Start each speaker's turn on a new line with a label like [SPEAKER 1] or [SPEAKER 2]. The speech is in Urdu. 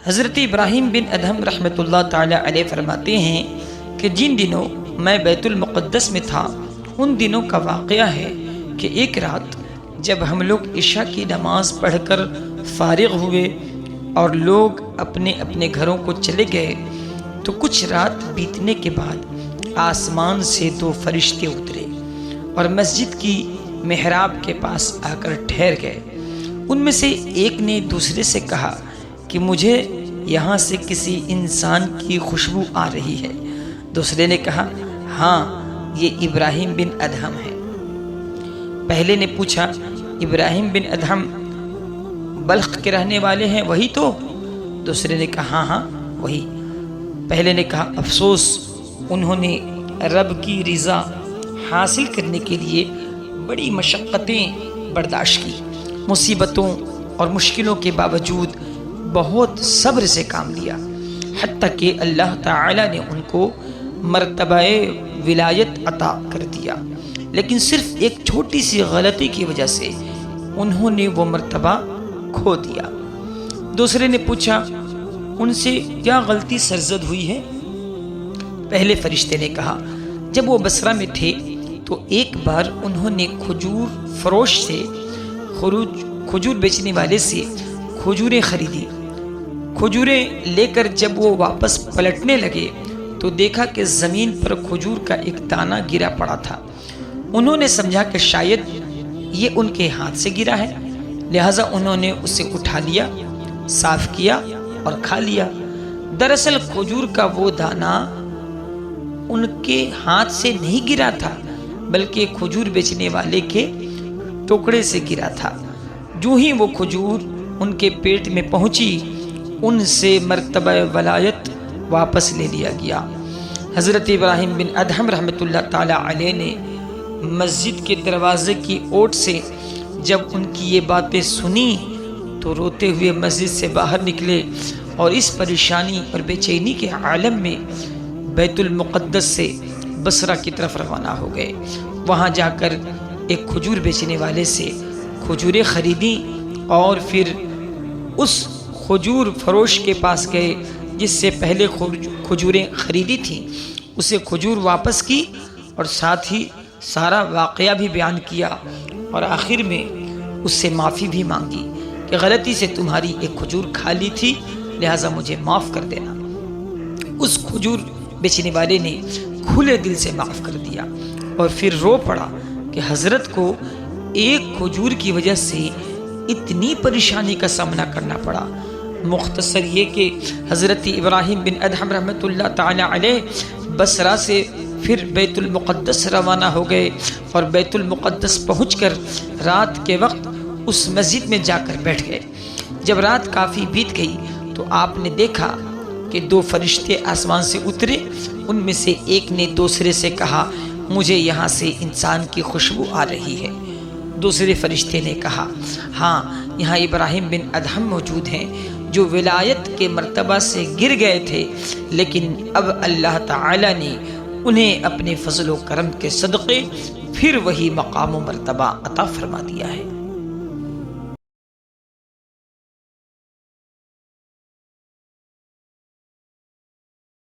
[SPEAKER 1] حضرت ابراہیم بن ادہم رحمۃ اللہ تعالی علیہ فرماتے ہیں کہ جن دنوں میں بیت المقدس میں تھا ان دنوں کا واقعہ ہے کہ ایک رات جب ہم لوگ عشاء کی نماز پڑھ کر فارغ ہوئے اور لوگ اپنے اپنے گھروں کو چلے گئے تو کچھ رات بیتنے کے بعد آسمان سے 2 فرشتے اترے اور مسجد کی محراب کے پاس آ کر ٹھہر گئے۔ ان میں سے ایک نے دوسرے سے کہا کہ مجھے یہاں سے کسی انسان کی خوشبو آ رہی ہے۔ دوسرے نے کہا ہاں یہ ابراہیم بن ادہم ہے۔ پہلے نے پوچھا ابراہیم بن ادہم بلخ کے رہنے والے ہیں وہی تو؟ دوسرے نے کہا ہاں وہی۔ پہلے نے کہا افسوس انہوں نے رب کی رضا حاصل کرنے کے لیے بڑی مشقتیں برداشت کی، مصیبتوں اور مشکلوں کے باوجود بہت صبر سے کام لیا، حتیٰ کہ اللہ تعالی نے ان کو مرتبہ ولایت عطا کر دیا، لیکن صرف ایک چھوٹی سی غلطی کی وجہ سے انہوں نے وہ مرتبہ کھو دیا۔ دوسرے نے پوچھا ان سے کیا غلطی سرزد ہوئی ہے؟ پہلے فرشتے نے کہا جب وہ بصرہ میں تھے تو ایک بار انہوں نے کھجور فروش سے کھجور بیچنے والے سے کھجوریں خریدی۔ کھجوریں لے کر جب وہ واپس پلٹنے لگے تو دیکھا کہ زمین پر کھجور کا ایک دانہ گرا پڑا تھا۔ انہوں نے سمجھا کہ شاید یہ ان کے ہاتھ سے گرا ہے، لہٰذا انہوں نے اسے اٹھا لیا، صاف کیا اور کھا لیا۔ دراصل کھجور کا وہ دانہ ان کے ہاتھ سے نہیں گرا تھا بلکہ کھجور بیچنے والے کے ٹکڑے سے گرا تھا۔ جو ہی وہ کھجور ان کے پیٹ میں پہنچی ان سے مرتبہ ولایت واپس لے لیا گیا۔ حضرت ابراہیم بن ادہم رحمۃ اللہ تعالی علیہ نے مسجد کے دروازے کی اوٹ سے جب ان کی یہ باتیں سنی تو روتے ہوئے مسجد سے باہر نکلے اور اس پریشانی اور بے چینی کے عالم میں بیت المقدس سے بصرہ کی طرف روانہ ہو گئے۔ وہاں جا کر ایک کھجور بیچنے والے سے کھجوریں خریدی اور پھر اس کھجور فروش کے پاس گئے جس سے پہلے کھجوریں خریدی تھیں، اسے کھجور واپس کی اور ساتھ ہی سارا واقعہ بھی بیان کیا اور آخر میں اس سے معافی بھی مانگی کہ غلطی سے تمہاری ایک کھجور کھا لی تھی، لہٰذا مجھے معاف کر دینا۔ اس کھجور بیچنے والے نے کھلے دل سے معاف کر دیا اور پھر رو پڑا کہ حضرت کو ایک کھجور کی وجہ سے اتنی پریشانی کا سامنا کرنا پڑا۔ مختصر یہ کہ حضرت ابراہیم بن ادہم رحمۃ اللہ تعالی علیہ بصرہ سے پھر بیت المقدس روانہ ہو گئے اور بیت المقدس پہنچ کر رات کے وقت اس مسجد میں جا کر بیٹھ گئے۔ جب رات کافی بیت گئی تو آپ نے دیکھا کہ 2 فرشتے آسمان سے اترے۔ ان میں سے ایک نے دوسرے سے کہا مجھے یہاں سے انسان کی خوشبو آ رہی ہے۔ دوسرے فرشتے نے کہا ہاں یہاں ابراہیم بن ادہم موجود ہیں جو ولایت کے مرتبہ سے گر گئے تھے، لیکن اب اللہ تعالی نے انہیں اپنے فضل و کرم کے صدقے پھر وہی مقام و مرتبہ عطا فرما دیا ہے۔